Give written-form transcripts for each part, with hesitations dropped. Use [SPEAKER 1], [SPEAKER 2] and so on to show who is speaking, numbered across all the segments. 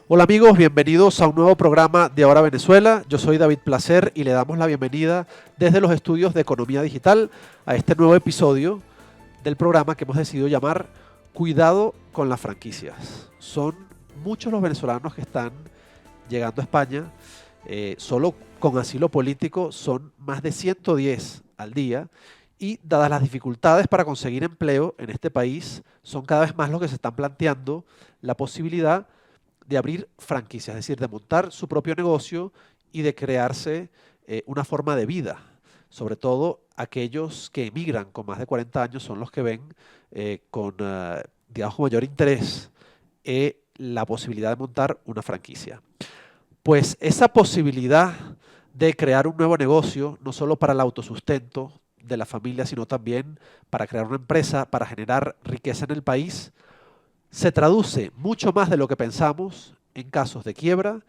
[SPEAKER 1] Hola amigos, bienvenidos a un nuevo programa de Ahora Venezuela. Yo soy David Placer y le damos la bienvenida desde los estudios de Economía Digital a este nuevo episodio del programa que hemos decidido llamar Cuidado con las franquicias. Son muchos los venezolanos que están llegando a España, solo con asilo político son más de 110 al día y dadas las dificultades para conseguir empleo en este país, son cada vez más los que se están planteando la posibilidad de abrir franquicias, es decir, de montar su propio negocio y de crearse una forma de vida. Sobre todo aquellos que emigran con más de 40 años son los que ven digamos, con mayor interés la posibilidad de montar una franquicia. Pues esa posibilidad de crear un nuevo negocio, no solo para el autosustento de la familia, sino también para crear una empresa, para generar riqueza en el país, se traduce mucho más de lo que pensamos en casos de quiebra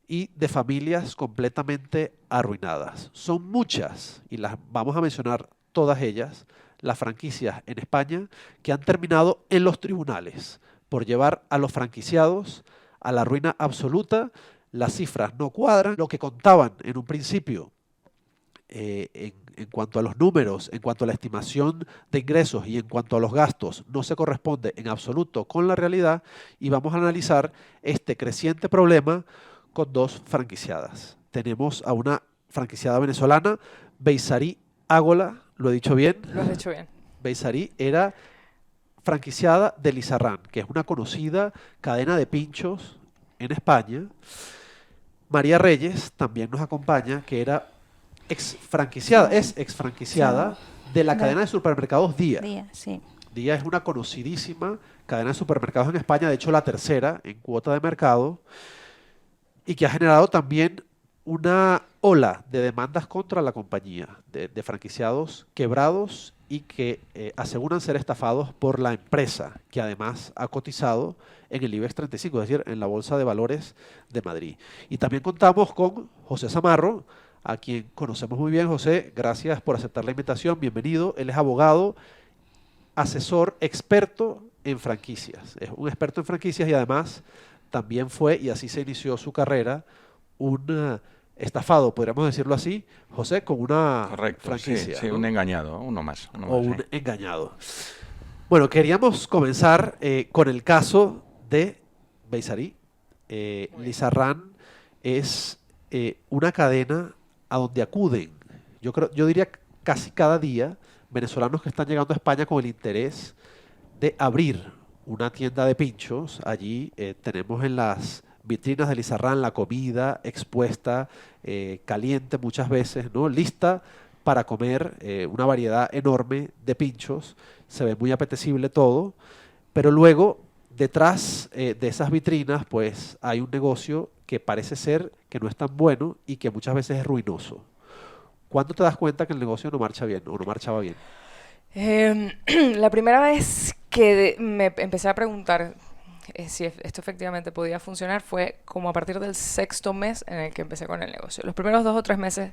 [SPEAKER 1] y de familias completamente arruinadas. Son muchas, y las vamos a mencionar todas ellas, las franquicias en España que han terminado en los tribunales por llevar a los franquiciados a la ruina absoluta. Las cifras no cuadran, lo que contaban en un principio en cuanto a los números, en cuanto a la estimación de ingresos y en cuanto a los gastos, no se corresponde en absoluto con la realidad y vamos a analizar este creciente problema con dos franquiciadas. Tenemos a una franquiciada venezolana, Beisarí Ágola, ¿lo he dicho bien?
[SPEAKER 2] Lo has hecho bien.
[SPEAKER 1] Beisarí era franquiciada de Lizarrán, que es una conocida cadena de pinchos en España. María Reyes también nos acompaña, que era ex franquiciada de la cadena de supermercados Día.
[SPEAKER 3] Día, sí.
[SPEAKER 1] Día es una conocidísima cadena de supermercados en España, de hecho la tercera en cuota de mercado, y que ha generado también una ola de demandas contra la compañía, de franquiciados quebrados y que aseguran ser estafados por la empresa, que además ha cotizado en el IBEX 35, es decir, en la Bolsa de Valores de Madrid. Y también contamos con José Zamarro, a quien conocemos muy bien. José, gracias por aceptar la invitación, bienvenido. Él es abogado, asesor, experto en franquicias. Es un experto en franquicias y además también fue, y así se inició su carrera, un estafado, podríamos decirlo así, José, con una
[SPEAKER 4] Correcto,
[SPEAKER 1] franquicia.
[SPEAKER 4] sí,
[SPEAKER 1] ¿no?
[SPEAKER 4] un engañado, uno más.
[SPEAKER 1] O un
[SPEAKER 4] Sí.
[SPEAKER 1] engañado. Bueno, queríamos comenzar con el caso de Beisarí. Lizarrán es una cadena a donde acuden, yo diría casi cada día, venezolanos que están llegando a España con el interés de abrir una tienda de pinchos. Allí tenemos en las vitrinas de Lizarrán la comida expuesta, caliente muchas veces, ¿no? Lista para comer, una variedad enorme de pinchos. Se ve muy apetecible todo, pero luego detrás de esas vitrinas pues hay un negocio que parece ser que no es tan bueno y que muchas veces es ruinoso. ¿Cuándo te das cuenta que el negocio no marcha bien o no marchaba bien?
[SPEAKER 2] La primera vez que me empecé a preguntar si esto efectivamente podía funcionar fue como a partir del sexto mes en el que empecé con el negocio. Los primeros 2 o 3 meses,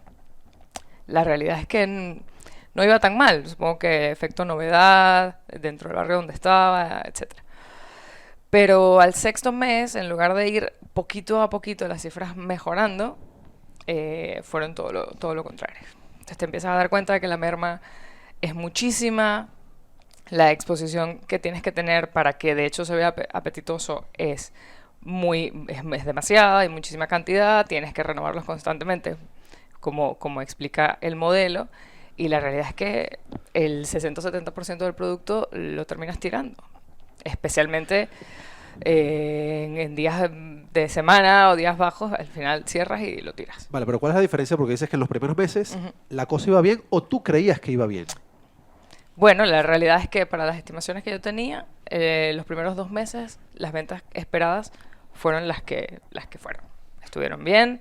[SPEAKER 2] la realidad es que no iba tan mal. Supongo que efecto novedad, dentro del barrio donde estaba, etcétera. Pero al sexto mes, en lugar de ir poquito a poquito las cifras mejorando, fueron todo lo contrario. Entonces te empiezas a dar cuenta de que la merma es muchísima, la exposición que tienes que tener para que de hecho se vea apetitoso es demasiada, hay muchísima cantidad, tienes que renovarlos constantemente, como explica el modelo, y la realidad es que el 60-70% del producto lo terminas tirando, especialmente en días de semana o días bajos. Al final cierras y lo tiras.
[SPEAKER 1] Vale, pero ¿cuál es la diferencia? Porque dices que en los primeros meses
[SPEAKER 2] Ujú.
[SPEAKER 1] la cosa iba bien o tú creías que iba bien.
[SPEAKER 2] Bueno, la realidad es que para las estimaciones que yo tenía, los primeros 2 meses, las ventas esperadas fueron las que fueron. Estuvieron bien,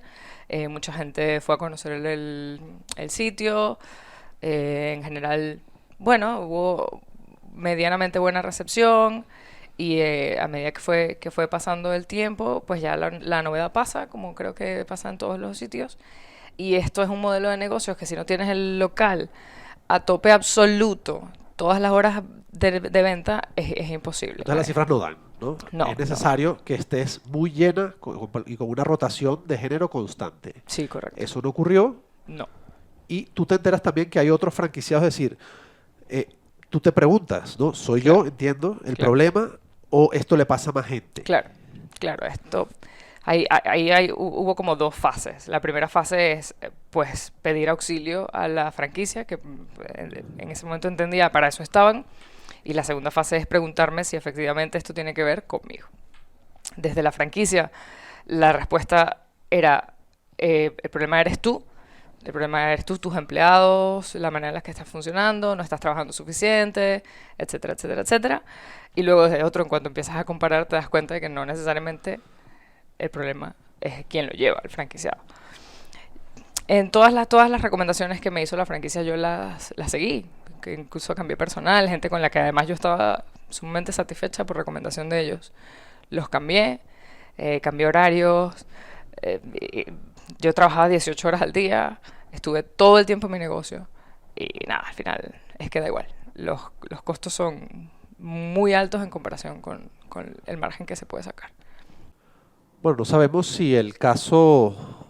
[SPEAKER 2] mucha gente fue a conocer el sitio, en general, bueno, hubo medianamente buena recepción y a medida que fue pasando el tiempo, pues ya la novedad pasa, como creo que pasa en todos los sitios. Y esto es un modelo de negocios que si no tienes el local a tope absoluto, todas las horas de venta, es imposible.
[SPEAKER 1] Entonces las cifras no dan, ¿no?
[SPEAKER 2] No,
[SPEAKER 1] Es
[SPEAKER 2] no.
[SPEAKER 1] necesario que estés muy llena y con una rotación de género constante.
[SPEAKER 2] Sí, correcto.
[SPEAKER 1] Eso no ocurrió
[SPEAKER 2] No.
[SPEAKER 1] y tú te enteras también que hay otros franquiciados, es decir, eh, tú te preguntas, ¿no? ¿Soy
[SPEAKER 2] Claro,
[SPEAKER 1] yo, entiendo, el
[SPEAKER 2] claro.
[SPEAKER 1] problema o esto le pasa a más gente?
[SPEAKER 2] Claro, claro, esto. Hubo como dos fases. La primera fase es, pues, pedir auxilio a la franquicia, que en ese momento entendía para eso estaban. Y la segunda fase es preguntarme si efectivamente esto tiene que ver conmigo. Desde la franquicia, la respuesta era, el problema eres tú. El problema eres tú, tus empleados, la manera en la que estás funcionando, no estás trabajando suficiente, etcétera, etcétera, etcétera. Y luego desde otro, en cuanto empiezas a comparar, te das cuenta de que no necesariamente el problema es quien lo lleva, el franquiciado. En todas las recomendaciones que me hizo la franquicia yo las seguí, que incluso cambié personal, gente con la que además yo estaba sumamente satisfecha por recomendación de ellos. Los cambié, cambié horarios, yo trabajaba 18 horas al día, estuve todo el tiempo en mi negocio y nada, al final es que da igual. Los costos son muy altos en comparación con el margen que se puede sacar.
[SPEAKER 1] Bueno, no sabemos si el caso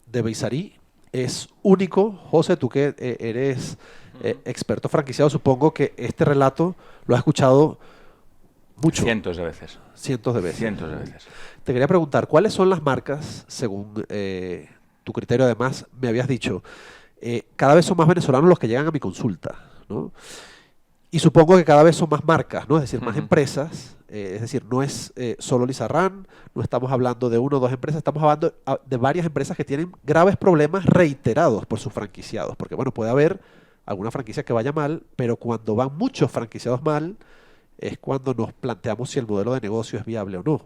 [SPEAKER 1] de Beisarí es único. José, tú que eres experto franquiciado, supongo que este relato lo has escuchado mucho,
[SPEAKER 3] Cientos de veces.
[SPEAKER 1] cientos de veces.
[SPEAKER 3] Cientos de veces.
[SPEAKER 1] Te quería preguntar, ¿cuáles son las marcas, según tu criterio además, me habías dicho, cada vez son más venezolanos los que llegan a mi consulta, ¿no? Y supongo que cada vez son más marcas, ¿no? Es decir, más empresas. Es decir, no es solo Lizarrán, no estamos hablando de una o dos empresas, estamos hablando de varias empresas que tienen graves problemas reiterados por sus franquiciados. Porque, bueno, puede haber alguna franquicia que vaya mal, pero cuando van muchos franquiciados mal, es cuando nos planteamos si el modelo de negocio es viable o no.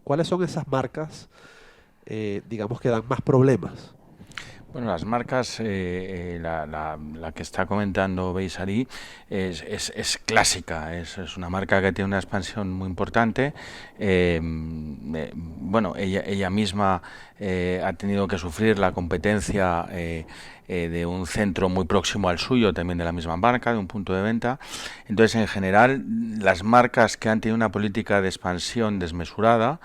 [SPEAKER 1] ¿Cuáles son esas marcas, digamos, que dan más problemas?
[SPEAKER 3] Bueno, las marcas, la que está comentando Beisarí es clásica, es una marca que tiene una expansión muy importante. Bueno, ella misma ha tenido que sufrir la competencia de un centro muy próximo al suyo, también de la misma marca, de un punto de venta. Entonces, en general, las marcas que han tenido una política de expansión desmesurada,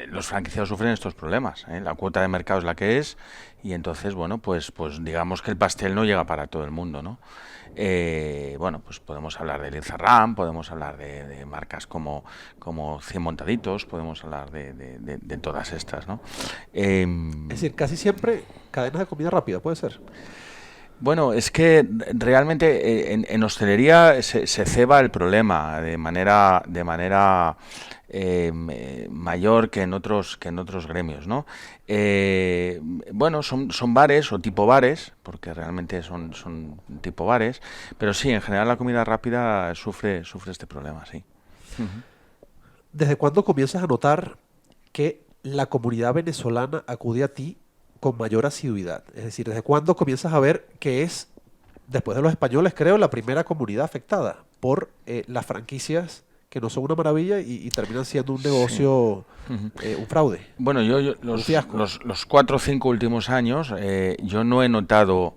[SPEAKER 3] los franquiciados sufren estos problemas. La cuota de mercado es la que es y entonces, bueno, pues digamos que el pastel no llega para todo el mundo, ¿no? Bueno, pues podemos hablar de Lizarrán, podemos hablar de marcas como 100 Montaditos, podemos hablar de todas estas, ¿no?
[SPEAKER 1] Es decir, casi siempre cadenas de comida rápida, puede ser.
[SPEAKER 3] Bueno, es que realmente en hostelería se ceba el problema de manera mayor que en otros gremios, ¿no? Bueno, son bares o tipo bares, porque realmente son tipo bares, pero sí, en general la comida rápida sufre este problema, sí.
[SPEAKER 1] ¿Desde cuándo comienzas a notar que la comunidad venezolana acude a ti con mayor asiduidad? Es decir, ¿desde cuándo comienzas a ver que es, después de los españoles, creo, la primera comunidad afectada por las franquicias que no son una maravilla y terminan siendo un negocio, un fraude?
[SPEAKER 3] Bueno, los 4 o 5 últimos años yo no he notado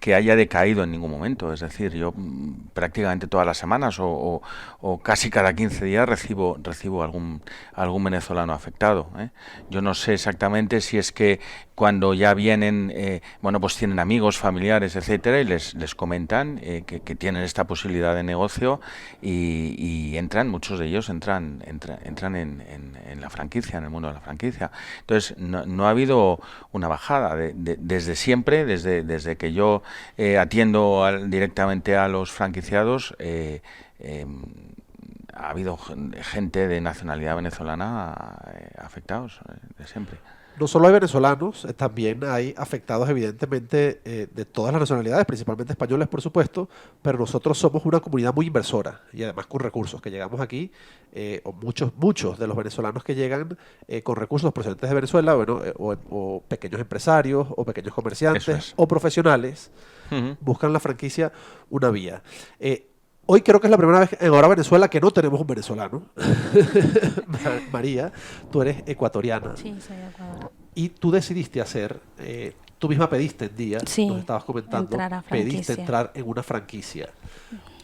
[SPEAKER 3] que haya decaído en ningún momento. Es decir, yo prácticamente todas las semanas o casi cada 15 días recibo algún venezolano afectado. Yo no sé exactamente si es que cuando ya vienen, bueno, pues tienen amigos, familiares, etcétera, y les comentan que tienen esta posibilidad de negocio y muchos de ellos entran en la franquicia, en el mundo de la franquicia. Entonces, no ha habido una bajada. Desde siempre, desde que yo atiendo directamente a los franquiciados, ha habido gente de nacionalidad venezolana afectados, de siempre.
[SPEAKER 1] No solo hay venezolanos, también hay afectados evidentemente de todas las nacionalidades, principalmente españoles por supuesto, pero nosotros somos una comunidad muy inversora y además con recursos que llegamos aquí, o muchos de los venezolanos que llegan con recursos procedentes de Venezuela, bueno, o pequeños empresarios, o pequeños comerciantes, o profesionales, buscan la franquicia una vía. Hoy creo que es la primera vez en Ahora Venezuela que no tenemos un venezolano. María, tú eres ecuatoriana.
[SPEAKER 4] Sí, soy de Ecuador.
[SPEAKER 1] Y tú decidiste hacer, tú misma pediste en día,
[SPEAKER 4] Sí,
[SPEAKER 1] nos estabas comentando,
[SPEAKER 4] entrar a
[SPEAKER 1] pediste
[SPEAKER 4] franquicia.
[SPEAKER 1] entrar en una franquicia.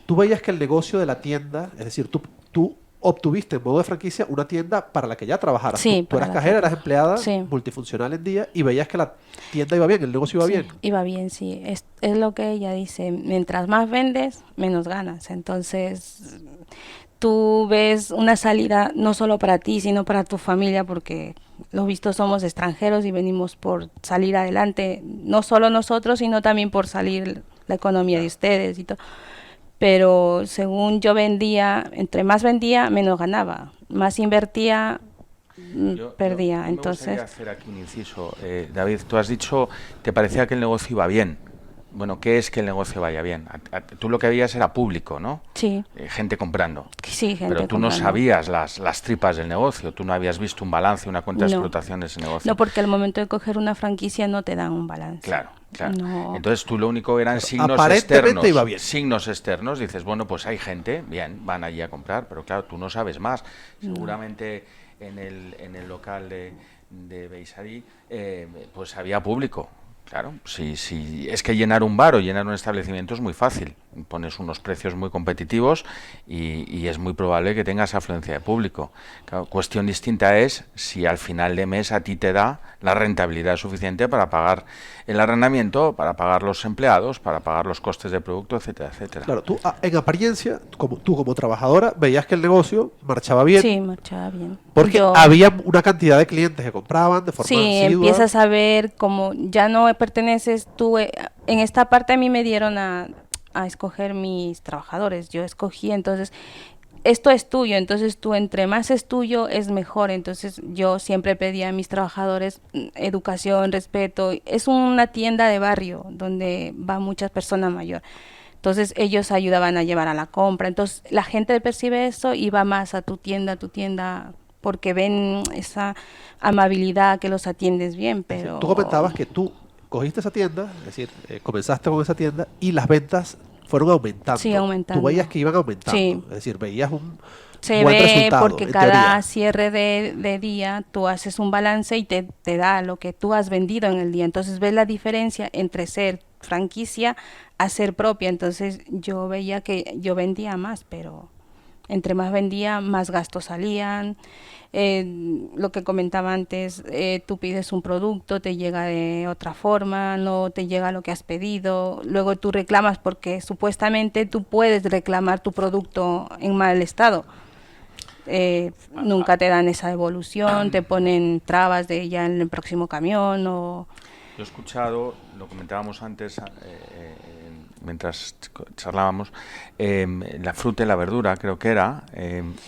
[SPEAKER 1] tú veías que el negocio de la tienda, es decir, tú obtuviste en modo de franquicia una tienda para la que ya trabajaras.
[SPEAKER 4] Sí,
[SPEAKER 1] Tú
[SPEAKER 4] para
[SPEAKER 1] eras
[SPEAKER 4] la
[SPEAKER 1] cajera,
[SPEAKER 4] que-
[SPEAKER 1] eras empleada
[SPEAKER 4] sí.
[SPEAKER 1] multifuncional en día y veías que la tienda iba bien, el negocio iba
[SPEAKER 4] Sí,
[SPEAKER 1] bien.
[SPEAKER 4] iba bien, sí. Es lo que ella dice, mientras más vendes, menos ganas. Entonces, tú ves una salida no solo para ti, sino para tu familia, porque los vistos somos extranjeros y venimos por salir adelante, no solo nosotros, sino también por salir la economía de ustedes y todo. Pero según yo vendía, entre más vendía, menos ganaba. Más invertía, perdía.
[SPEAKER 3] Me
[SPEAKER 4] Entonces,
[SPEAKER 3] gustaría hacer aquí un inciso. David, tú has dicho, te parecía que el negocio iba bien. Bueno, ¿qué es que el negocio vaya bien? Tú lo que veías era público, ¿no?
[SPEAKER 4] sí,
[SPEAKER 3] Gente comprando.
[SPEAKER 4] sí, gente
[SPEAKER 3] Pero tú no
[SPEAKER 4] comprando.
[SPEAKER 3] sabías las tripas del negocio, tú no habías visto un balance, una cuenta de
[SPEAKER 4] No.
[SPEAKER 3] explotación de ese negocio.
[SPEAKER 4] No, porque al momento de coger una franquicia no te dan un balance.
[SPEAKER 3] Claro, claro.
[SPEAKER 4] No.
[SPEAKER 3] Entonces tú lo único eran
[SPEAKER 1] Claro,
[SPEAKER 3] signos
[SPEAKER 1] aparentemente
[SPEAKER 3] externos.
[SPEAKER 1] iba bien.
[SPEAKER 3] Signos externos, dices, bueno, pues hay gente, bien, van allí a comprar, pero claro, tú no sabes más. Seguramente en el local de Beisari, pues había público. Claro, sí, es que llenar un bar o llenar un establecimiento es muy fácil. Pones unos precios muy competitivos y es muy probable que tengas afluencia de público. Claro, cuestión distinta es si al final de mes a ti te da la rentabilidad suficiente para pagar el arrendamiento, para pagar los empleados, para pagar los costes de producto, etcétera, etcétera.
[SPEAKER 1] Claro, tú en apariencia, tú como trabajadora, veías que el negocio marchaba bien.
[SPEAKER 4] Sí, marchaba bien.
[SPEAKER 1] Porque había una cantidad de clientes que compraban de forma
[SPEAKER 4] Sí,
[SPEAKER 1] asidua.
[SPEAKER 4] empiezas a ver como ya no perteneces tú. En esta parte a mí me dieron a escoger mis trabajadores. Yo escogí, entonces, esto es tuyo. Entonces tú, entre más es tuyo, es mejor. Entonces yo siempre pedía a mis trabajadores educación, respeto. Es una tienda de barrio donde va muchas personas mayores. Entonces ellos ayudaban a llevar a la compra. Entonces la gente percibe eso y va más a tu tienda, porque ven esa amabilidad, que los atiendes bien, pero...
[SPEAKER 1] Tú comentabas que tú cogiste esa tienda, es decir, comenzaste con esa tienda y las ventas fueron aumentando.
[SPEAKER 4] Sí, aumentando.
[SPEAKER 1] Tú veías que iban aumentando.
[SPEAKER 4] Sí.
[SPEAKER 1] Es decir, veías un
[SPEAKER 4] Se
[SPEAKER 1] buen
[SPEAKER 4] ve
[SPEAKER 1] resultado,
[SPEAKER 4] porque
[SPEAKER 1] en
[SPEAKER 4] cada
[SPEAKER 1] teoría.
[SPEAKER 4] cierre de día tú haces un balance y te da lo que tú has vendido en el día. Entonces ves la diferencia entre ser franquicia a ser propia. Entonces yo veía que yo vendía más, pero entre más vendía, más gastos salían. Lo que comentaba antes, tú pides un producto, te llega de otra forma, no te llega lo que has pedido, luego tú reclamas porque supuestamente tú puedes reclamar tu producto en mal estado. Nunca te dan esa devolución, te ponen trabas de ya en el próximo camión o...
[SPEAKER 3] Yo he escuchado, lo comentábamos antes mientras charlábamos, la fruta y la verdura, creo que era,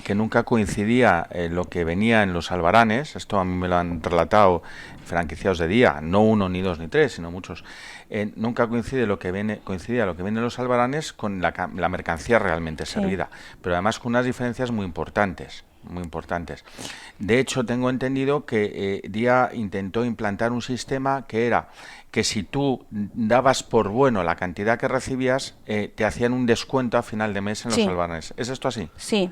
[SPEAKER 3] que nunca coincidía lo que venía en los albaranes. Esto a mí me lo han relatado franquiciados de día, no uno, ni dos, ni tres, sino muchos. Nunca coincide coincidía lo que viene en los albaranes con la mercancía realmente servida, pero además con unas diferencias muy importantes. Muy importantes. De hecho, tengo entendido que Día intentó implantar un sistema que era que si tú dabas por bueno la cantidad que recibías, te hacían un descuento a final de mes en los albaranes. ¿Es esto así?
[SPEAKER 4] Sí.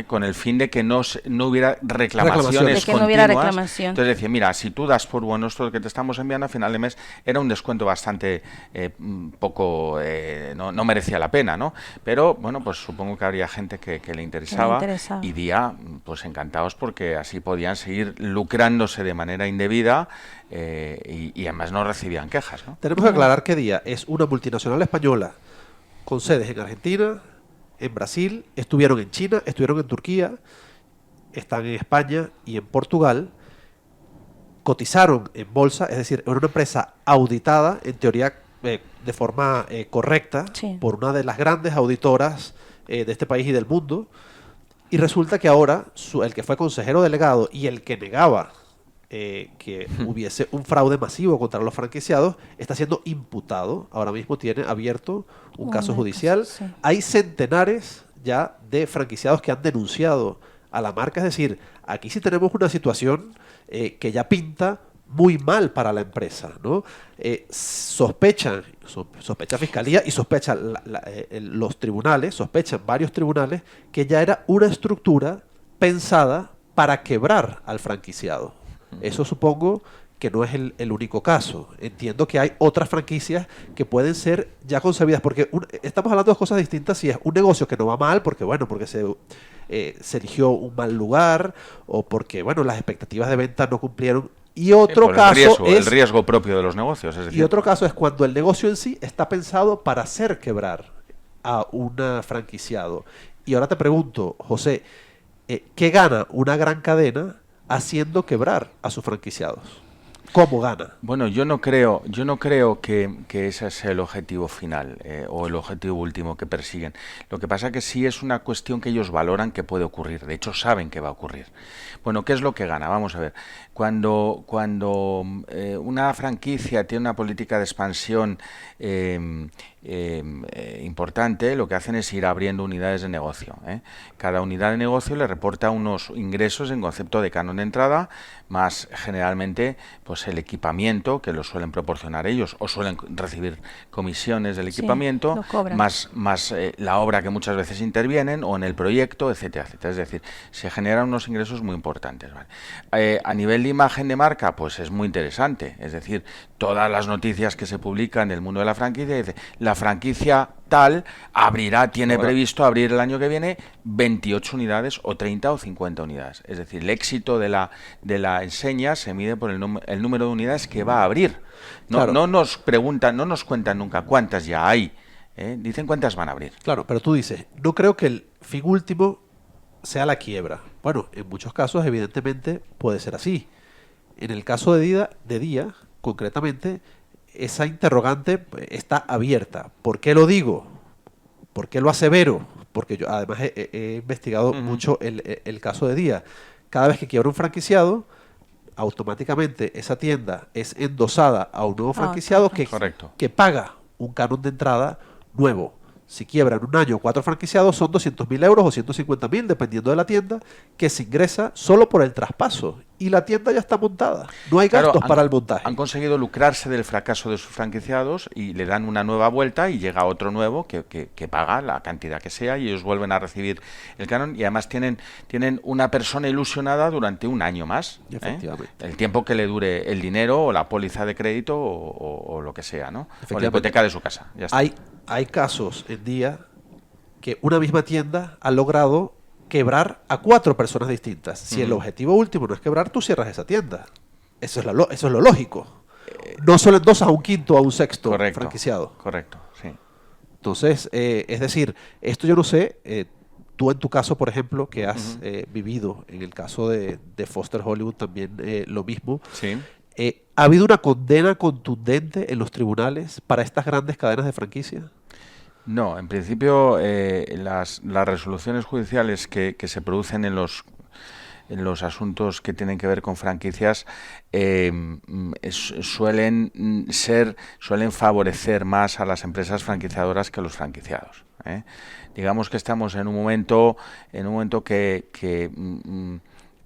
[SPEAKER 3] Con el fin de que no hubiera reclamaciones
[SPEAKER 4] de que no hubiera
[SPEAKER 3] continuas.
[SPEAKER 4] reclamación.
[SPEAKER 3] Entonces decía, mira, si tú das por bueno esto que te estamos enviando a final de mes, era un descuento bastante poco, no merecía la pena, ¿no? Pero bueno, pues supongo que habría gente que le interesaba, y Día, pues encantados porque así podían seguir lucrándose de manera indebida y además no recibían quejas, ¿no?
[SPEAKER 1] Tenemos que aclarar que Día es una multinacional española con sedes en Argentina, en Brasil, estuvieron en China, estuvieron en Turquía, están en España y en Portugal, cotizaron en bolsa, es decir, era una empresa auditada, en teoría de forma correcta, por una de las grandes auditoras de este país y del mundo, y resulta que ahora el que fue consejero delegado y el que negaba que hubiese un fraude masivo contra los franquiciados, está siendo imputado. Ahora mismo tiene abierto un caso judicial. Hay centenares ya de franquiciados que han denunciado a la marca. Es decir, aquí sí tenemos una situación que ya pinta muy mal para la empresa, ¿no? Sospecha Fiscalía y sospechan los tribunales, sospechan varios tribunales que ya era una estructura pensada para quebrar al franquiciado. Eso supongo que no es el único caso. Entiendo que hay otras franquicias que pueden ser ya concebidas, porque estamos hablando de cosas distintas si es un negocio que no va mal, porque bueno, porque se eligió un mal lugar, o porque bueno, las expectativas de venta no cumplieron. Y otro caso
[SPEAKER 3] el riesgo propio de los negocios. Es decir,
[SPEAKER 1] y otro caso es cuando el negocio en sí está pensado para hacer quebrar a un franquiciado. Y ahora te pregunto, José, ¿qué gana una gran cadena haciendo quebrar a sus franquiciados? ¿Cómo gana?
[SPEAKER 3] Bueno, yo no creo que ese es el objetivo final o el objetivo último que persiguen. Lo que pasa que sí es una cuestión que ellos valoran que puede ocurrir. De hecho, saben que va a ocurrir. Bueno, ¿qué es lo que gana? Vamos a ver. Cuando una franquicia tiene una política de expansión importante, lo que hacen es ir abriendo unidades de negocio. Cada unidad de negocio le reporta unos ingresos en concepto de canon de entrada, más generalmente pues el equipamiento que lo suelen proporcionar ellos o suelen recibir comisiones del equipamiento, más la obra que muchas veces intervienen o en el proyecto, etcétera, etcétera. Es decir, se generan unos ingresos muy importantes. ¿Vale? A nivel de imagen de marca, pues es muy interesante. Es decir, todas las noticias que se publican en el mundo de la franquicia, dice, la franquicia tal tiene previsto abrir el año que viene 28 unidades o 30 o 50 unidades. Es decir, el éxito de la enseña se mide por el número de unidades que va a abrir. No nos cuentan nunca cuántas ya hay. Dicen cuántas van a abrir.
[SPEAKER 1] Claro, pero tú dices, no creo que el fin último sea la quiebra. Bueno, en muchos casos evidentemente puede ser así. En el caso de Día, concretamente, esa interrogante está abierta. ¿Por qué lo digo? ¿Por qué lo asevero? Porque yo además he investigado mucho el caso de Día. Cada vez que quiebra un franquiciado, automáticamente esa tienda es endosada a un nuevo franquiciado que paga un canon de entrada nuevo. Si quiebran un año 4 franquiciados, son 200.000 euros o 150.000, dependiendo de la tienda, que se ingresa solo por el traspaso. Y la tienda ya está montada. No hay gastos para el montaje.
[SPEAKER 3] Han conseguido lucrarse del fracaso de sus franquiciados y le dan una nueva vuelta y llega otro nuevo que paga la cantidad que sea y ellos vuelven a recibir el canon y además tienen una persona ilusionada durante un año más.
[SPEAKER 1] Efectivamente.
[SPEAKER 3] El tiempo que le dure el dinero o la póliza de crédito o lo que sea, ¿no? O la hipoteca de su casa. Ya está.
[SPEAKER 1] Hay casos en Día que una misma tienda ha logrado quebrar a 4 personas distintas. Si el objetivo último no es quebrar, tú cierras esa tienda. Eso es lo lógico. No solo endosas a un quinto o a un sexto franquiciado.
[SPEAKER 3] Correcto, sí.
[SPEAKER 1] Entonces, es decir, esto yo no sé, tú en tu caso, por ejemplo, que has vivido, en el caso de Foster Hollywood también lo mismo.
[SPEAKER 3] Sí.
[SPEAKER 1] ¿Ha habido una condena contundente en los tribunales para estas grandes cadenas de franquicia?
[SPEAKER 3] No, en principio las resoluciones judiciales que se producen en los asuntos que tienen que ver con franquicias suelen favorecer más a las empresas franquiciadoras que a los franquiciados. Digamos que estamos en un momento que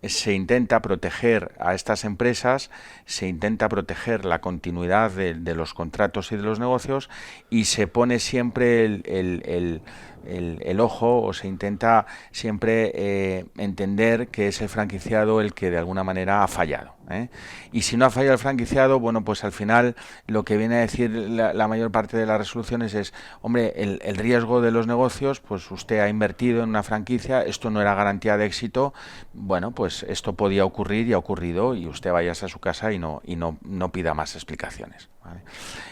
[SPEAKER 3] se intenta proteger a estas empresas, se intenta proteger la continuidad de los contratos y de los negocios y se pone siempre el ojo o se intenta siempre entender que es el franquiciado el que de alguna manera ha fallado. Y si no ha fallado el franquiciado, bueno, pues al final lo que viene a decir la mayor parte de las resoluciones es, hombre, el riesgo de los negocios, pues usted ha invertido en una franquicia, esto no era garantía de éxito, bueno, pues esto podía ocurrir y ha ocurrido y usted váyase a su casa y no pida más explicaciones. ¿Vale?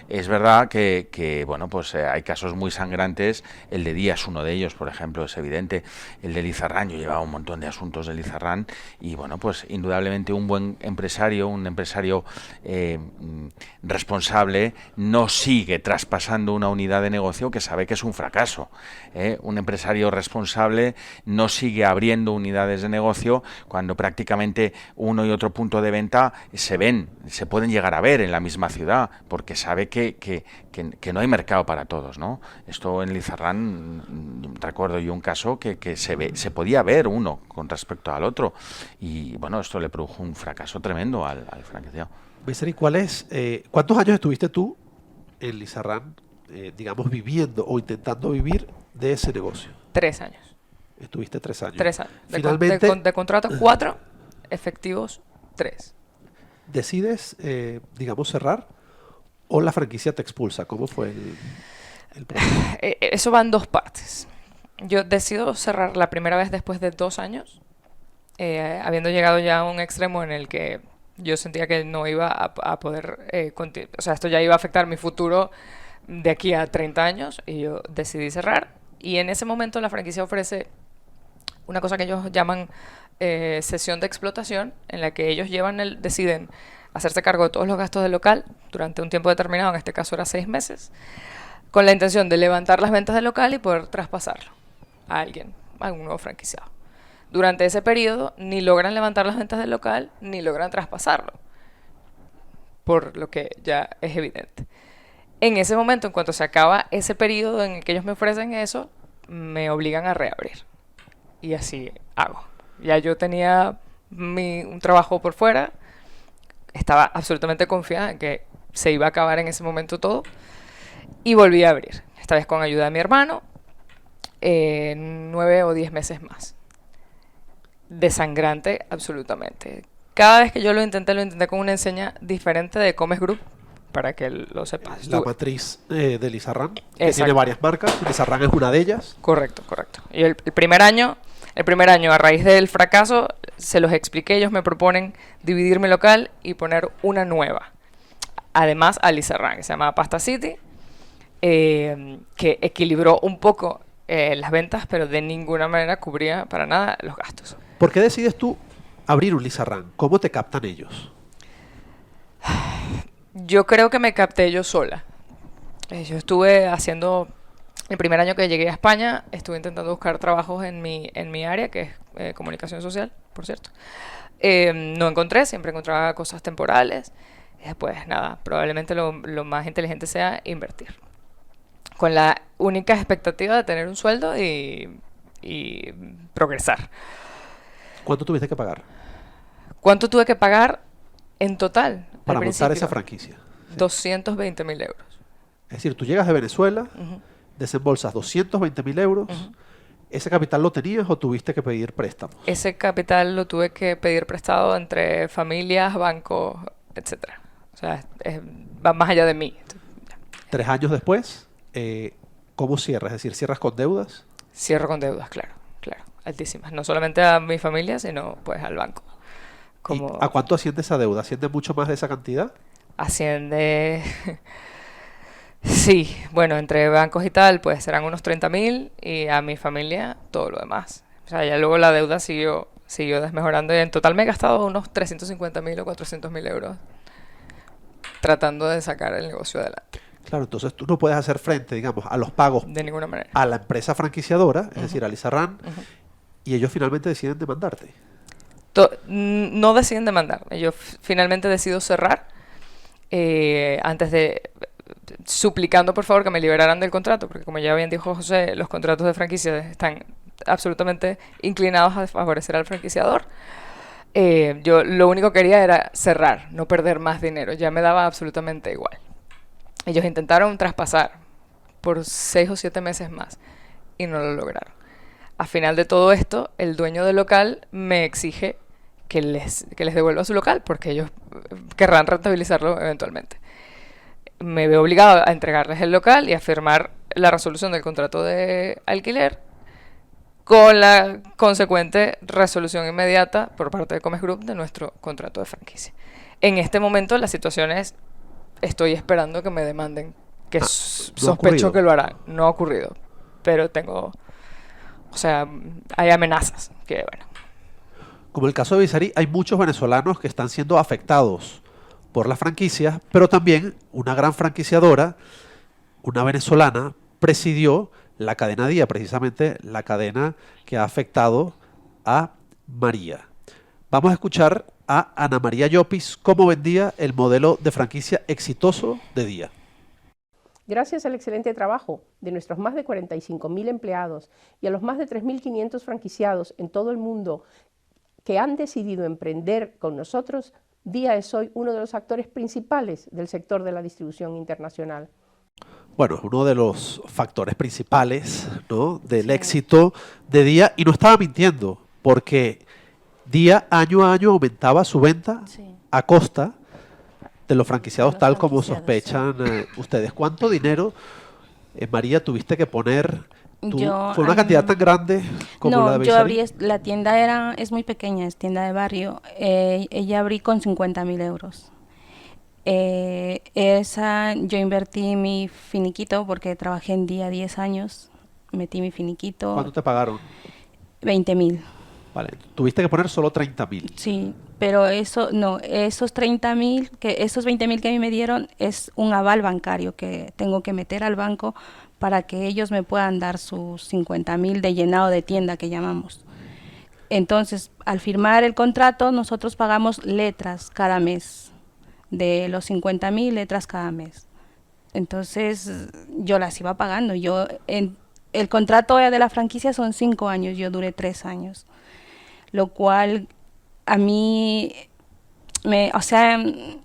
[SPEAKER 3] Es verdad que bueno, pues hay casos muy sangrantes, el de Día es uno de ellos, por ejemplo, es evidente, el de Lizarrán, yo llevaba un montón de asuntos de Lizarrán y bueno, pues indudablemente un buen empresario responsable no sigue traspasando una unidad de negocio que sabe que es un fracaso. Un empresario responsable no sigue abriendo unidades de negocio cuando prácticamente uno y otro punto de venta se pueden llegar a ver en la misma ciudad, porque sabe que no hay mercado para todos, ¿no? Esto en Lizarrán, recuerdo yo un caso que se podía ver uno con respecto al otro y bueno, esto le produjo un fracaso tremendo al franquiciado.
[SPEAKER 1] Vicente, ¿cuántos años estuviste tú en Lizarrán, digamos, viviendo o intentando vivir de ese negocio?
[SPEAKER 2] 3 años.
[SPEAKER 1] Estuviste 3 años.
[SPEAKER 2] 3 años.
[SPEAKER 1] Finalmente,
[SPEAKER 2] de contratos 4, efectivos 3.
[SPEAKER 1] ¿Decides, digamos, cerrar o la franquicia te expulsa? ¿Cómo fue el proceso?
[SPEAKER 2] Eso va en dos partes. Yo decido cerrar la primera vez después de 2 años, habiendo llegado ya a un extremo en el que yo sentía que no iba a poder o sea, esto ya iba a afectar mi futuro de aquí a 30 años, y yo decidí cerrar. Y en ese momento la franquicia ofrece una cosa que ellos llaman sesión de explotación, en la que ellos deciden hacerse cargo de todos los gastos del local durante un tiempo determinado, en este caso era 6 meses, con la intención de levantar las ventas del local y poder traspasarlo a alguien, a un nuevo franquiciado. Durante ese periodo ni logran levantar las ventas del local, ni logran traspasarlo, por lo que ya es evidente. En ese momento, en cuanto se acaba ese periodo en el que ellos me ofrecen eso, me obligan a reabrir. Y así hago. Ya yo tenía un trabajo por fuera, estaba absolutamente confiada en que se iba a acabar en ese momento todo, y volví a abrir, esta vez con ayuda de mi hermano, 9 o 10 meses más. Desangrante, absolutamente. Cada vez que yo lo intenté con una enseña diferente de Comes Group, para que lo sepas.
[SPEAKER 1] La matriz de Lizarrán, que
[SPEAKER 2] Exacto.
[SPEAKER 1] tiene varias marcas. Lizarrán es una de ellas.
[SPEAKER 2] Correcto. Y el primer año, a raíz del fracaso, se los expliqué. Ellos me proponen dividir mi local y poner una nueva. Además, a Lizarrán, que se llama Pasta City, que equilibró un poco las ventas, pero de ninguna manera cubría para nada los gastos.
[SPEAKER 1] ¿Por qué decides tú abrir un Lizarrán? ¿Cómo te captan ellos?
[SPEAKER 2] Yo creo que me capté yo sola. Yo estuve haciendo, el primer año que llegué a España, estuve intentando buscar trabajos en mi área, que es comunicación social, por cierto. No encontré, siempre encontraba cosas temporales. Y después, nada, probablemente lo más inteligente sea invertir. Con la única expectativa de tener un sueldo y progresar.
[SPEAKER 1] ¿Cuánto tuviste que pagar
[SPEAKER 2] ¿Cuánto tuve que pagar en total?
[SPEAKER 1] para
[SPEAKER 2] al
[SPEAKER 1] montar
[SPEAKER 2] principio?
[SPEAKER 1] esa franquicia?
[SPEAKER 2] 220.000 euros.
[SPEAKER 1] Es decir, tú llegas de Venezuela,
[SPEAKER 2] Ujú.
[SPEAKER 1] desembolsas 220.000 euros.
[SPEAKER 2] Ujú.
[SPEAKER 1] ¿Ese capital lo tenías o tuviste que pedir préstamos?
[SPEAKER 2] Ese capital lo tuve que pedir prestado entre familias, bancos, etcétera. O sea, va más allá de mí.
[SPEAKER 1] 3 años después, ¿cómo cierras? Es decir, ¿cierras con deudas?
[SPEAKER 2] Cierro con deudas, claro, altísimas. No solamente a mi familia, sino pues al banco.
[SPEAKER 1] ¿Y a cuánto asciende esa deuda? ¿Asciende mucho más de esa cantidad?
[SPEAKER 2] Asciende... Sí, bueno, entre bancos y tal, pues serán unos 30.000, y a mi familia todo lo demás. O sea, ya luego la deuda siguió desmejorando, y en total me he gastado unos 350.000 o 400.000 euros tratando de sacar el negocio adelante.
[SPEAKER 1] Claro, entonces tú no puedes hacer frente, digamos, a los pagos
[SPEAKER 2] De ninguna manera.
[SPEAKER 1] a la empresa franquiciadora, es
[SPEAKER 2] Ujú.
[SPEAKER 1] decir, a Lizarrán,
[SPEAKER 2] Ujú.
[SPEAKER 1] y ellos finalmente deciden demandarte.
[SPEAKER 2] No deciden demandar. Yo finalmente decido cerrar, antes de... suplicando por favor que me liberaran del contrato, porque como ya bien dijo José, los contratos de franquicia están absolutamente inclinados a favorecer al franquiciador. Yo lo único que quería era cerrar, no perder más dinero, ya me daba absolutamente igual. Ellos intentaron traspasar por 6 o 7 meses más y no lo lograron. A final de todo esto, el dueño del local me exige que les devuelva su local, porque ellos querrán rentabilizarlo eventualmente. Me veo obligado a entregarles el local y a firmar la resolución del contrato de alquiler, con la consecuente resolución inmediata por parte de Comes Group de nuestro contrato de franquicia. En este momento la situación es, estoy esperando que me demanden, que
[SPEAKER 1] ¿no ha
[SPEAKER 2] sospecho
[SPEAKER 1] ocurrido?
[SPEAKER 2] que lo harán. No ha ocurrido, pero o sea, hay amenazas que, bueno.
[SPEAKER 1] Como el caso de Visarí, hay muchos venezolanos que están siendo afectados por las franquicias, pero también una gran franquiciadora, una venezolana, presidió la cadena Día, precisamente la cadena que ha afectado a María. Vamos a escuchar a Ana María Llopis cómo vendía el modelo de franquicia exitoso de Día.
[SPEAKER 5] Gracias al excelente trabajo de nuestros más de 45.000 empleados y a los más de 3.500 franquiciados en todo el mundo que han decidido emprender con nosotros, Día es hoy uno de los actores principales del sector de la distribución internacional.
[SPEAKER 1] Bueno, uno de los factores principales, ¿no?, del éxito de Día, y no estaba mintiendo, porque Día año a año aumentaba su venta
[SPEAKER 4] Sí.
[SPEAKER 1] a costa de los franquiciados
[SPEAKER 4] Los
[SPEAKER 1] tal como
[SPEAKER 4] franquiciados,
[SPEAKER 1] sospechan ustedes. ¿Cuánto dinero, María, tuviste que poner tú?
[SPEAKER 4] Yo,
[SPEAKER 1] ¿Fue una cantidad tan grande como la de
[SPEAKER 4] no, yo
[SPEAKER 1] Beisari?
[SPEAKER 4] abrí, la tienda es muy pequeña, es tienda de barrio. Ella abrí con 50.000 euros. Esa, yo invertí mi finiquito porque trabajé en día 10 años, metí mi finiquito,
[SPEAKER 1] ¿Cuánto te pagaron?
[SPEAKER 4] 20.000.
[SPEAKER 1] Vale, tuviste que poner solo 30.000.
[SPEAKER 4] Sí, pero eso, no, esos 30.000, esos 20.000 que a mí me dieron es un aval bancario que tengo que meter al banco para que ellos me puedan dar sus 50.000 de llenado de tienda que llamamos. Entonces, al firmar el contrato, nosotros pagamos letras cada mes, de los 50.000 letras cada mes. Entonces, yo las iba pagando. El contrato de la franquicia son 5 años, yo duré 3 años. Lo cual a mí, o sea,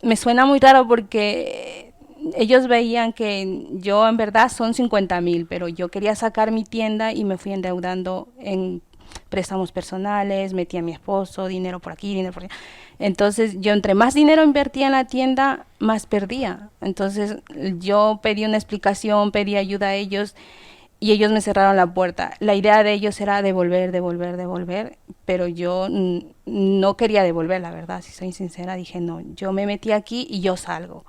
[SPEAKER 4] me suena muy raro porque ellos veían que yo en verdad son 50.000, pero yo quería sacar mi tienda y me fui endeudando en préstamos personales, metí a mi esposo, dinero por aquí, dinero por allá. Entonces yo entre más dinero invertía en la tienda, más perdía. Entonces yo pedí una explicación, pedí ayuda a ellos y ellos me cerraron la puerta. La idea de ellos era devolver, pero yo no quería devolver, la verdad, si soy sincera, dije no, yo me metí aquí y yo salgo.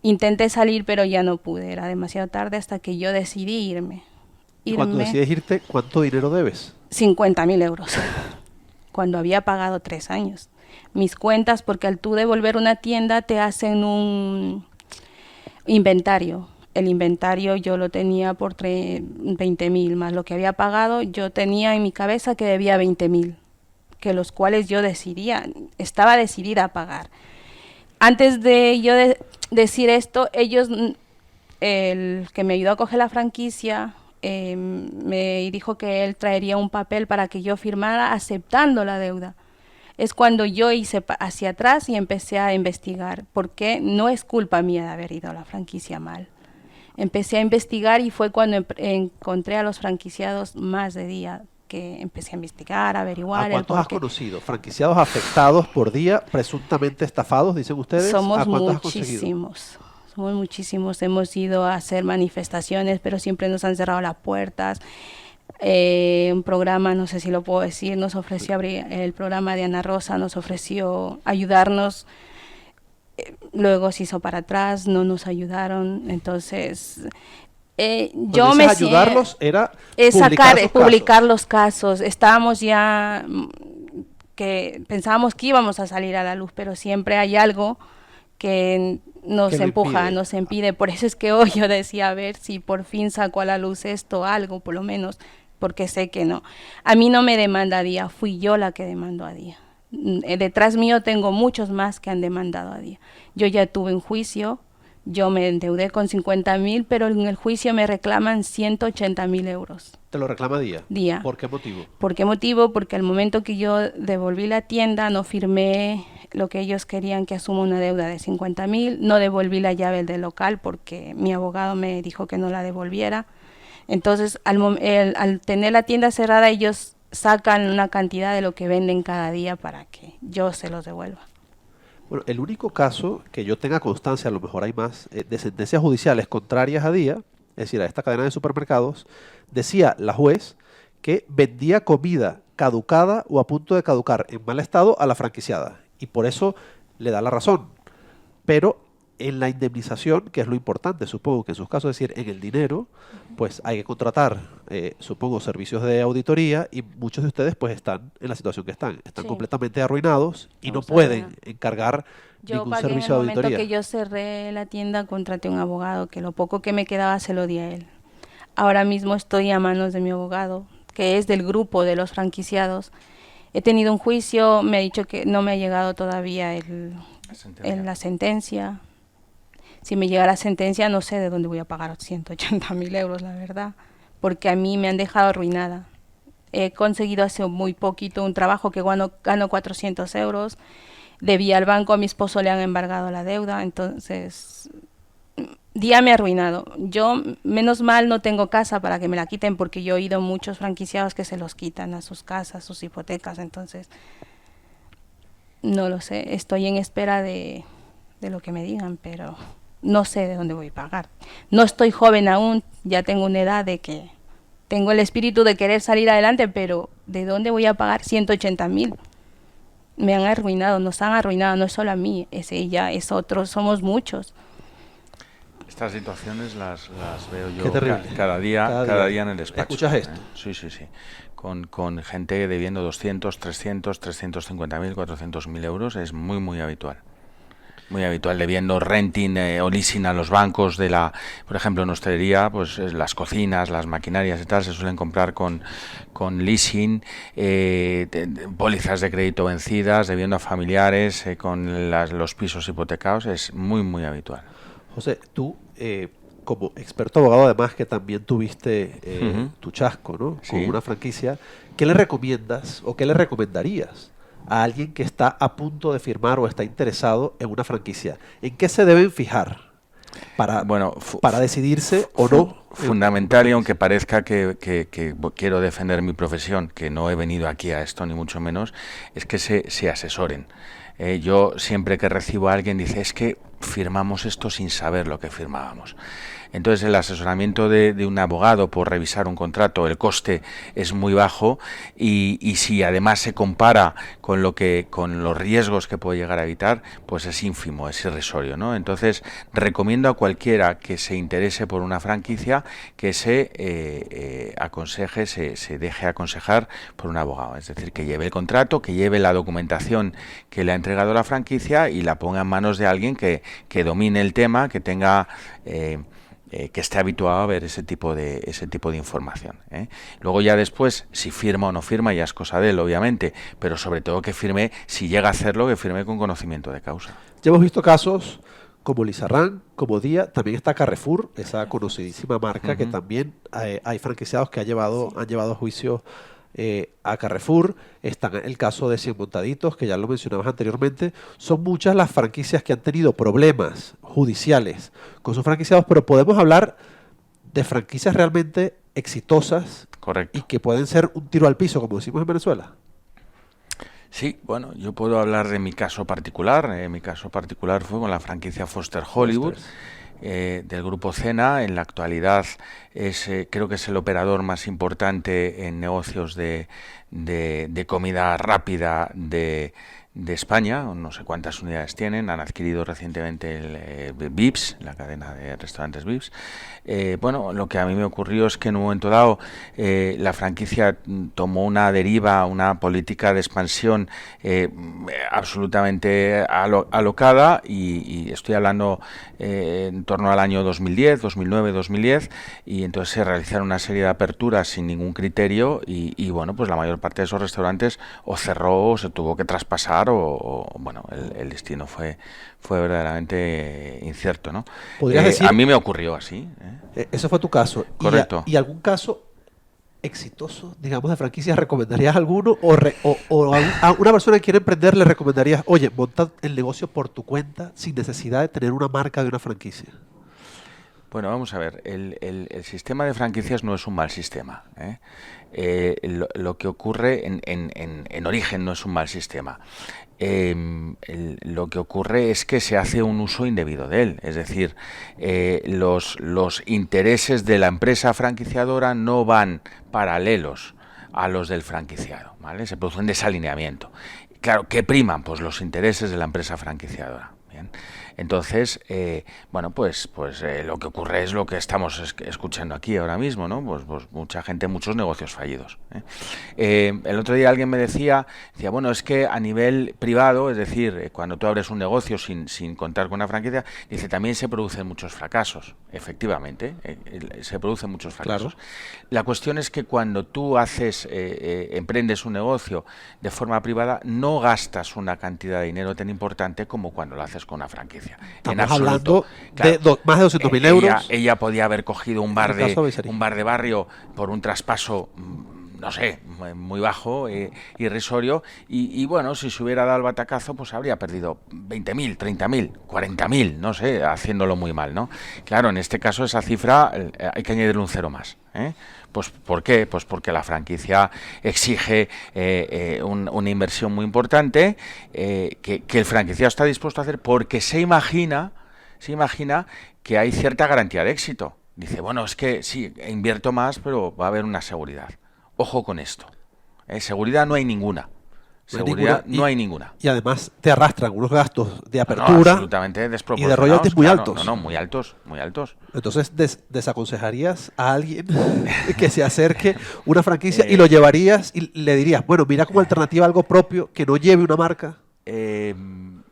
[SPEAKER 4] Intenté salir, pero ya no pude, era demasiado tarde hasta que yo decidí irme.
[SPEAKER 1] Y cuando decides irte, ¿cuánto dinero debes?
[SPEAKER 4] 50.000 euros, cuando había pagado 3 años. Mis cuentas, porque al tú devolver una tienda te hacen un inventario. El inventario yo lo tenía por 20.000, más lo que había pagado, yo tenía en mi cabeza que debía 20.000, que los cuales yo estaba decidida a pagar. Antes de yo decir esto, ellos, el que me ayudó a coger la franquicia, me dijo que él traería un papel para que yo firmara aceptando la deuda. Es cuando yo hice hacia atrás y empecé a investigar, porque no es culpa mía de haber ido a la franquicia mal. Empecé a investigar y fue cuando encontré a los franquiciados más de día, que empecé a investigar, a averiguar.
[SPEAKER 1] ¿A cuántos has conocido? ¿Franquiciados afectados por día, presuntamente estafados, dicen ustedes?
[SPEAKER 4] Somos
[SPEAKER 1] ¿A cuántos
[SPEAKER 4] muchísimos. Somos muchísimos. Hemos ido a hacer manifestaciones, pero siempre nos han cerrado las puertas. Un programa, no sé si lo puedo decir, nos ofreció abrir el programa de Ana Rosa, nos ofreció ayudarnos. Luego se hizo para atrás, no nos ayudaron, entonces yo me
[SPEAKER 1] ayudarlos era
[SPEAKER 4] publicar los casos. Estábamos ya que pensábamos que íbamos a salir a la luz, pero siempre hay algo que nos empuja, nos impide. Por eso es que hoy yo decía, a ver si por fin saco a la luz esto, algo por lo menos, porque sé que no. A mí no me demanda a Día, fui yo la que demandó a Día. Detrás mío tengo muchos más que han demandado a Día. Yo ya tuve un juicio, yo me endeudé con 50.000, pero en el juicio me reclaman 180.000 euros.
[SPEAKER 1] ¿Te lo reclama Día?
[SPEAKER 4] Día.
[SPEAKER 1] ¿Por qué motivo?
[SPEAKER 4] ¿Por qué motivo? Porque al momento que yo devolví la tienda, no firmé lo que ellos querían, que asuma una deuda de 50.000, no devolví la llave del local porque mi abogado me dijo que no la devolviera. Entonces, al tener la tienda cerrada, ellos sacan una cantidad de lo que venden cada día para que yo se los devuelva.
[SPEAKER 1] Bueno, el único caso que yo tenga constancia, a lo mejor hay más, de sentencias judiciales contrarias a Día, es decir, a esta cadena de supermercados, decía la juez que vendía comida caducada o a punto de caducar en mal estado a la franquiciada, y por eso le da la razón. Pero en la indemnización, que es lo importante, supongo que en sus casos, es decir, en el dinero, pues hay que contratar, supongo, servicios de auditoría, y muchos de ustedes pues están en la situación que están sí. Completamente arruinados y no pueden encargar ningún servicio de auditoría.
[SPEAKER 4] En el momento que yo cerré la tienda, contraté un abogado, que lo poco que me quedaba se lo di a él. Ahora mismo estoy a manos de mi abogado, que es del grupo de los franquiciados. He tenido un juicio, me ha dicho que no me ha llegado todavía la sentencia. Si me llega la sentencia, no sé de dónde voy a pagar 180.000 euros, la verdad, porque a mí me han dejado arruinada. He conseguido hace muy poquito un trabajo que gano 400 euros, debía al banco, a mi esposo le han embargado la deuda, entonces Día me ha arruinado. Yo, menos mal, no tengo casa para que me la quiten, porque yo he oído muchos franquiciados que se los quitan a sus casas, sus hipotecas, entonces No lo sé, estoy en espera de lo que me digan, pero no sé de dónde voy a pagar. No estoy joven aún, ya tengo una edad de que tengo el espíritu de querer salir adelante, pero ¿de dónde voy a pagar 180.000? Me han arruinado, nos han arruinado, no es solo a mí, es ella, es otro, somos muchos.
[SPEAKER 3] Estas situaciones las veo yo
[SPEAKER 1] Qué terrible.
[SPEAKER 3] cada día en el despacho.
[SPEAKER 1] ¿Escuchas esto?
[SPEAKER 3] Sí. Con gente debiendo 200, 300, 350.000, 400.000 euros es muy habitual. Muy habitual, debiendo renting o leasing a los bancos por ejemplo, en hostelería, pues las cocinas, las maquinarias y tal se suelen comprar con leasing, pólizas de crédito vencidas, debiendo a familiares, con los pisos hipotecados, es muy habitual.
[SPEAKER 1] José, tú, como experto abogado, además que también tuviste tu chasco, ¿no?
[SPEAKER 3] Sí.
[SPEAKER 1] Con una franquicia, ¿qué le recomiendas o qué le recomendarías a alguien que está a punto de firmar o está interesado en una franquicia? ¿En qué se deben fijar para decidirse o no?
[SPEAKER 3] Fundamental, y aunque parezca que quiero defender mi profesión, que no he venido aquí a esto ni mucho menos, es que se asesoren. Yo siempre que recibo a alguien dice, es que firmamos esto sin saber lo que firmábamos. Entonces el asesoramiento de un abogado por revisar un contrato, el coste es muy bajo, y si además se compara con los riesgos que puede llegar a evitar, pues es ínfimo, es irrisorio, ¿no? Entonces recomiendo a cualquiera que se interese por una franquicia que se aconseje, se deje aconsejar por un abogado, es decir, que lleve el contrato, que lleve la documentación que le ha entregado la franquicia y la ponga en manos de alguien que domine el tema, que tenga que esté habituado a ver ese tipo de información, ¿eh? Luego ya después, si firma o no firma, ya es cosa de él, obviamente, pero sobre todo que firme, si llega a hacerlo, que firme con conocimiento de causa.
[SPEAKER 1] Ya hemos visto casos como Lizarrán, como Día, también está Carrefour, esa conocidísima marca que también hay franquiciados que han llevado a juicio a Carrefour. Está el caso de Cien Montaditos, que ya lo mencionabas anteriormente. Son muchas las franquicias que han tenido problemas judiciales con sus franquiciados, pero podemos hablar de franquicias realmente exitosas.
[SPEAKER 3] Correcto.
[SPEAKER 1] Y que pueden ser un tiro al piso, como decimos en Venezuela.
[SPEAKER 3] Sí, bueno, yo puedo hablar de mi caso particular. Mi caso particular fue con la franquicia Foster Hollywood. Del grupo Cena. En la actualidad creo que es el operador más importante en negocios de comida rápida de España. No sé cuántas unidades tienen. Han adquirido recientemente el Vips, la cadena de restaurantes Vips. Bueno, lo que a mí me ocurrió es que en un momento dado la franquicia tomó una deriva, una política de expansión absolutamente alocada, y estoy hablando en torno al año 2010, 2009, 2010, y entonces se realizaron una serie de aperturas sin ningún criterio, y bueno, pues la mayor parte de esos restaurantes o cerró o se tuvo que traspasar, o bueno, el destino fue verdaderamente incierto, ¿no?
[SPEAKER 1] ¿Podrías decir?
[SPEAKER 3] A mí me ocurrió así.
[SPEAKER 1] Ese fue tu caso.
[SPEAKER 3] Correcto.
[SPEAKER 1] ¿Y algún caso exitoso, digamos, de franquicias, recomendarías alguno? ¿O a una persona que quiere emprender le recomendarías, oye, monta el negocio por tu cuenta sin necesidad de tener una marca de una franquicia?
[SPEAKER 3] Bueno, vamos a ver, el sistema de franquicias no es un mal sistema, ¿eh? Lo que ocurre en origen no es un mal sistema. Lo que ocurre es que se hace un uso indebido de él, es decir, los intereses de la empresa franquiciadora no van paralelos a los del franquiciado, ¿vale? Se produce un desalineamiento. Claro, ¿qué priman? Pues los intereses de la empresa franquiciadora. Bien. Entonces, bueno, pues lo que ocurre es lo que estamos escuchando aquí ahora mismo, ¿no? Pues mucha gente, muchos negocios fallidos, ¿eh? El otro día alguien me decía, bueno, es que a nivel privado, es decir, cuando tú abres un negocio sin contar con una franquicia, dice, también se producen muchos fracasos. Efectivamente, se producen muchos fracasos. Claro. La cuestión es que cuando tú emprendes un negocio de forma privada, no gastas una cantidad de dinero tan importante como cuando lo haces con una franquicia.
[SPEAKER 1] Estamos hablando de más de 200.000 euros.
[SPEAKER 3] Ella podía haber cogido un bar de barrio por un traspaso, no sé, muy bajo, irrisorio, y bueno, si se hubiera dado el batacazo, pues habría perdido 20.000, 30.000, 40.000, no sé, haciéndolo muy mal, ¿no? Claro, en este caso esa cifra hay que añadirle un cero más, ¿eh? Pues ¿por qué? Pues porque la franquicia exige una inversión muy importante que el franquiciado está dispuesto a hacer porque se imagina que hay cierta garantía de éxito. Dice, bueno, es que sí, invierto más, pero va a haber una seguridad. Ojo con esto. Seguridad no hay ninguna. Seguridad no hay ninguna.
[SPEAKER 1] Y además te arrastran unos gastos de
[SPEAKER 3] No,
[SPEAKER 1] apertura
[SPEAKER 3] absolutamente
[SPEAKER 1] y de
[SPEAKER 3] desproporcionados.
[SPEAKER 1] royalties muy
[SPEAKER 3] claro,
[SPEAKER 1] altos.
[SPEAKER 3] No, muy altos, muy altos.
[SPEAKER 1] Entonces, ¿desaconsejarías a alguien que se acerque una franquicia y lo llevarías y le dirías, bueno, mira como alternativa algo propio que no lleve una marca?
[SPEAKER 3] En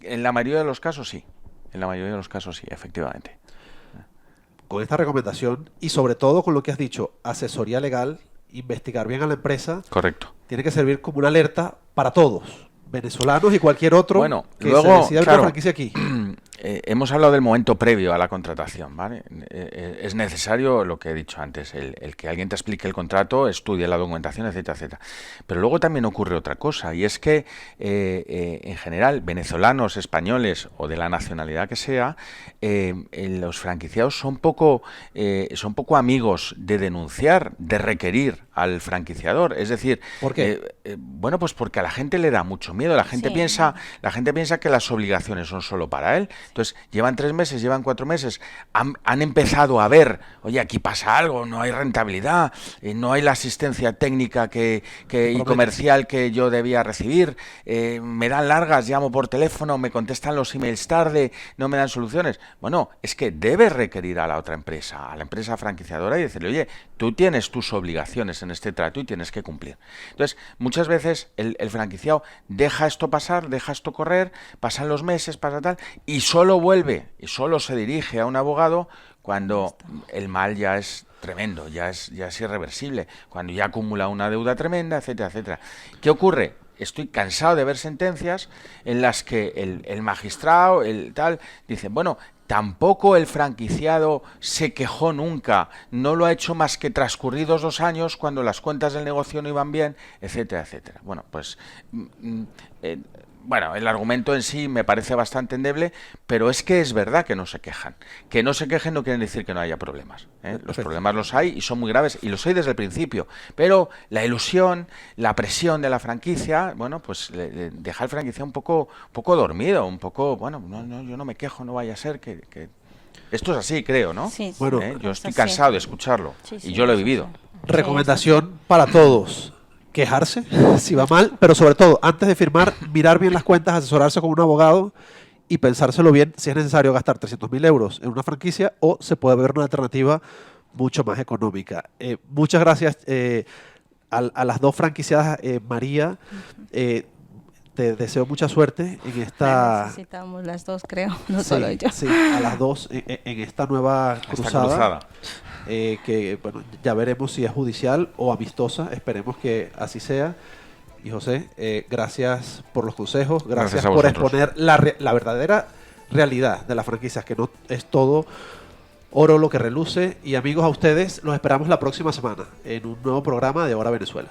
[SPEAKER 3] la mayoría de los casos sí. En la mayoría de los casos sí, efectivamente.
[SPEAKER 1] Con esta recomendación y sobre todo con lo que has dicho, asesoría legal, investigar bien a la empresa,
[SPEAKER 3] Correcto.
[SPEAKER 1] tiene que servir como una alerta para todos, venezolanos y cualquier otro
[SPEAKER 3] Bueno,
[SPEAKER 1] que
[SPEAKER 3] luego,
[SPEAKER 1] se decida abrir
[SPEAKER 3] claro,
[SPEAKER 1] una franquicia aquí.
[SPEAKER 3] hemos hablado del momento previo a la contratación, ¿vale? Es necesario lo que he dicho antes, el que alguien te explique el contrato, estudie la documentación, etcétera, etcétera. Pero luego también ocurre otra cosa, y es que en general, venezolanos, españoles o de la nacionalidad que sea, los franquiciados son poco amigos de denunciar, de requerir al franquiciador. Es decir,
[SPEAKER 1] ¿por qué?
[SPEAKER 3] Bueno, pues porque a la gente le da mucho miedo. La gente piensa que las obligaciones son solo para él. Entonces, llevan 3 meses, llevan 4 meses, han empezado a ver, oye, aquí pasa algo, no hay rentabilidad, no hay la asistencia técnica y comercial que yo debía recibir, me dan largas, llamo por teléfono, me contestan los emails tarde, no me dan soluciones. Bueno, es que debes requerir a la otra empresa, a la empresa franquiciadora, y decirle, oye, tú tienes tus obligaciones en este trato y tienes que cumplir. Entonces, muchas veces el franquiciado deja esto pasar, deja esto correr, pasan los meses, pasa tal, y solo vuelve y solo se dirige a un abogado cuando el mal ya es tremendo, ya es irreversible, cuando ya acumula una deuda tremenda, etcétera, etcétera. ¿Qué ocurre? Estoy cansado de ver sentencias en las que el magistrado, el tal, dice, bueno, tampoco el franquiciado se quejó nunca, no lo ha hecho más que transcurridos 2 años cuando las cuentas del negocio no iban bien, etcétera, etcétera. Bueno, pues bueno, el argumento en sí me parece bastante endeble, pero es que es verdad que no se quejan. Que no se quejen no quiere decir que no haya problemas, ¿eh? Los problemas los hay y son muy graves, y los hay desde el principio. Pero la ilusión, la presión de la franquicia, bueno, pues deja al franquiciado un poco dormido, un poco, bueno, no, yo no me quejo, no vaya a ser que... Esto es así, creo, ¿no?
[SPEAKER 4] Sí,
[SPEAKER 1] Bueno,
[SPEAKER 3] Yo estoy cansado de escucharlo, y yo lo he vivido.
[SPEAKER 1] Recomendación para todos. Quejarse si va mal, pero sobre todo, antes de firmar, mirar bien las cuentas, asesorarse con un abogado y pensárselo bien si es necesario gastar 300.000 euros en una franquicia o se puede ver una alternativa mucho más económica. Muchas gracias a las dos franquiciadas, María. Te deseo mucha suerte en esta...
[SPEAKER 4] Necesitamos las dos, creo, no solo yo.
[SPEAKER 1] Sí, a las dos en esta nueva cruzada. Que bueno, ya veremos si es judicial o amistosa, esperemos que así sea. Y José, gracias por los consejos, gracias por exponer la verdadera realidad de las franquicias, que no es todo oro lo que reluce. Y amigos, a ustedes los esperamos la próxima semana en un nuevo programa de Ahora Venezuela.